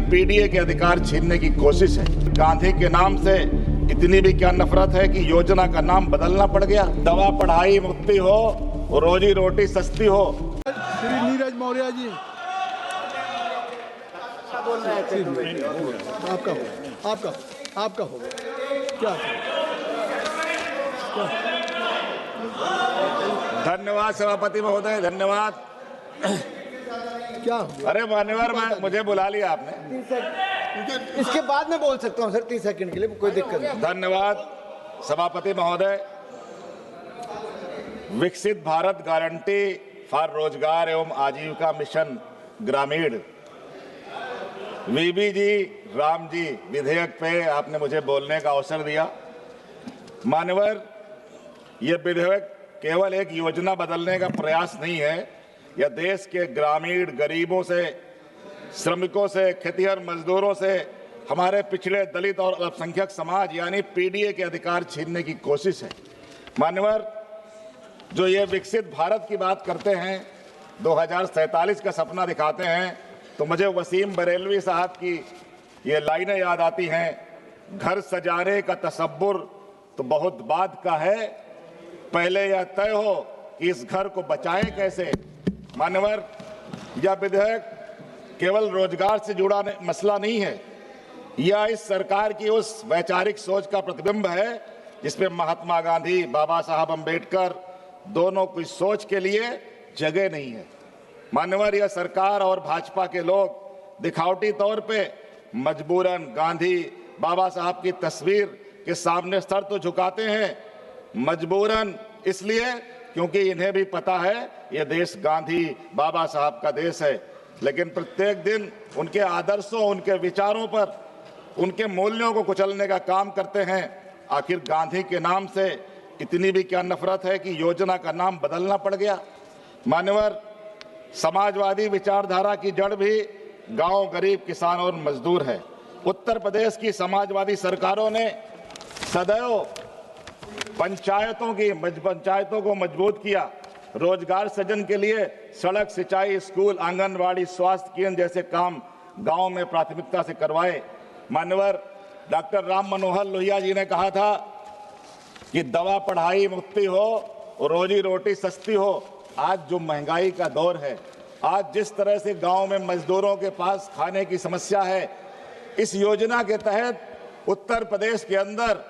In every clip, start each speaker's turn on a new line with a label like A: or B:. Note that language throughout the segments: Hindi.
A: पीडीए के अधिकार छीनने की कोशिश है। गांधी के नाम से इतनी भी क्या नफरत है कि योजना का नाम बदलना पड़ गया। दवा पढ़ाई मुफ्ती हो, रोजी रोटी सस्ती हो।
B: श्री नीरज मौर्य जी, आपका हो क्या?
A: धन्यवाद सभापति महोदय, धन्यवाद।
B: क्या?
A: अरे मान्यवर, मुझे बुला लिया आपने।
C: इसके बाद में बोल सकता हूँ सर, 30 सेकंड के लिए, कोई दिक्कत नहीं।
A: धन्यवाद सभापति महोदय। विकसित भारत गारंटी फॉर रोजगार एवं आजीविका मिशन ग्रामीण वीबी जी राम जी विधेयक पे आपने मुझे बोलने का अवसर दिया। मान्यवर, ये विधेयक केवल एक योजना बदलने का प्रयास नहीं है। यह देश के ग्रामीण गरीबों से, श्रमिकों से, खेतिहर मजदूरों से, हमारे पिछड़े दलित और अल्पसंख्यक समाज यानी पीडीए के अधिकार छीनने की कोशिश है। मान्यवर, जो ये विकसित भारत की बात करते हैं, 2047 का सपना दिखाते हैं, तो मुझे वसीम बरेलवी साहब की ये लाइनें याद आती हैं। घर सजाने का तसव्वुर तो बहुत बाद का है, पहले यह तय हो कि इस घर को बचाएं कैसे। मान्यवर, यह विधेयक केवल रोजगार से जुड़ा मसला नहीं है, यह इस सरकार की उस वैचारिक सोच का प्रतिबिंब है जिसमें महात्मा गांधी, बाबा साहब अम्बेडकर दोनों की सोच के लिए जगह नहीं है। मान्यवर, यह सरकार और भाजपा के लोग दिखावटी तौर पे मजबूरन गांधी, बाबा साहब की तस्वीर के सामने सर तो झुकाते हैं। मजबूरन इसलिए क्योंकि इन्हें भी पता है यह देश गांधी, बाबा साहब का देश है। लेकिन प्रत्येक दिन उनके आदर्शों, उनके विचारों पर, उनके मूल्यों को कुचलने का काम करते हैं। आखिर गांधी के नाम से इतनी भी क्या नफरत है कि योजना का नाम बदलना पड़ गया। मान्यवर, समाजवादी विचारधारा की जड़ भी गांव, गरीब, किसान और मजदूर है। उत्तर प्रदेश की समाजवादी सरकारों ने सदैव पंचायतों को मजबूत किया। रोजगार सृजन के लिए सड़क, सिंचाई, स्कूल, आंगनवाड़ी, स्वास्थ्य केंद्र जैसे काम गांव में प्राथमिकता से करवाए। मान्यवर, डॉक्टर राम मनोहर लोहिया जी ने कहा था कि दवा पढ़ाई मुफ्ती हो, रोजी रोटी सस्ती हो। आज जो महंगाई का दौर है, आज जिस तरह से गांव में मजदूरों के पास खाने की समस्या है, इस योजना के तहत उत्तर प्रदेश के अंदर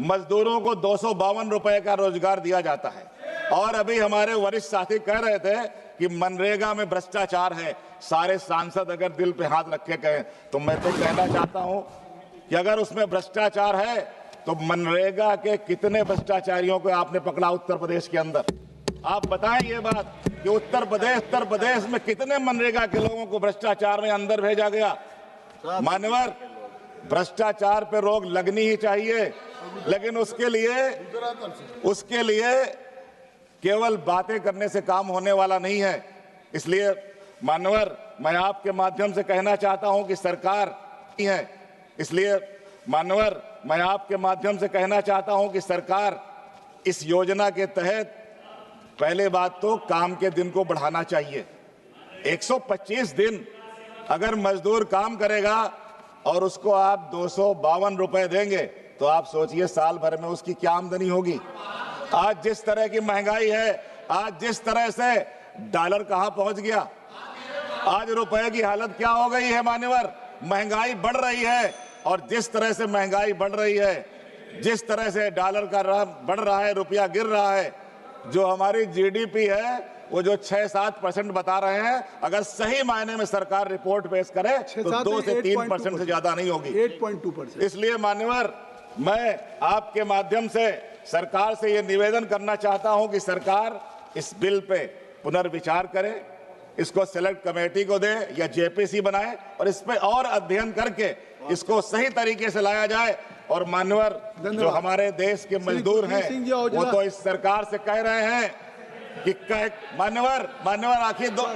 A: मजदूरों को 252 रुपए का रोजगार दिया जाता है। और अभी हमारे वरिष्ठ साथी कह रहे थे कि मनरेगा में भ्रष्टाचार है। सारे सांसद अगर दिल पे हाथ रखे कहें तो मैं तो कहना चाहता हूं कि अगर उसमें भ्रष्टाचार है तो मनरेगा के कितने भ्रष्टाचारियों को आपने पकड़ा उत्तर प्रदेश के अंदर? आप बताएं ये बात कि उत्तर प्रदेश में कितने मनरेगा के लोगों को भ्रष्टाचार में अंदर भेजा गया। मान्यवर, भ्रष्टाचार पे रोक लगनी ही चाहिए, लेकिन उसके लिए केवल बातें करने से काम होने वाला नहीं है। इसलिए मान्यवर, मैं आपके माध्यम से कहना चाहता हूं कि सरकार इस योजना के तहत पहले बात तो काम के दिन को बढ़ाना चाहिए। 125 दिन अगर मजदूर काम करेगा और उसको आप 252 रुपए देंगे तो आप सोचिए साल भर में उसकी क्या आमदनी होगी। आज जिस तरह की महंगाई है, आज जिस तरह से डॉलर कहां पहुंच गया, आज रुपए की हालत क्या हो गई है। मान्यवर, महंगाई बढ़ रही है और जिस तरह से महंगाई बढ़ रही है, जिस तरह से डॉलर का बढ़ रहा है, रुपया गिर रहा है, जो हमारी जीडीपी है वो जो 6-7% बता रहे हैं, अगर सही मायने में सरकार रिपोर्ट पेश करे तो 2 से 3% से ज्यादा नहीं होगी,
B: 8.2%।
A: इसलिए मान्यवर, मैं आपके माध्यम से सरकार से ये निवेदन करना चाहता हूं कि सरकार इस बिल पे पुनर्विचार करे, इसको सेलेक्ट कमेटी को दे या जेपीसी बनाए और इस पे और अध्ययन करके इसको सही तरीके से लाया जाए। और मान्यवर, जो हमारे देश के मजदूर हैं वो तो इस सरकार से कह रहे हैं कि मान्यवर,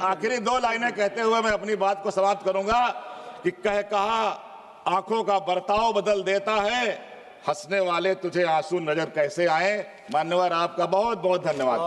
A: आखिरी दो लाइनें कहते हुए मैं अपनी बात को समाप्त करूंगा कि कहा आंखों का बर्ताव बदल देता है, हंसने वाले तुझे आंसू नजर कैसे आए। मान्यवर, आपका बहुत बहुत धन्यवाद।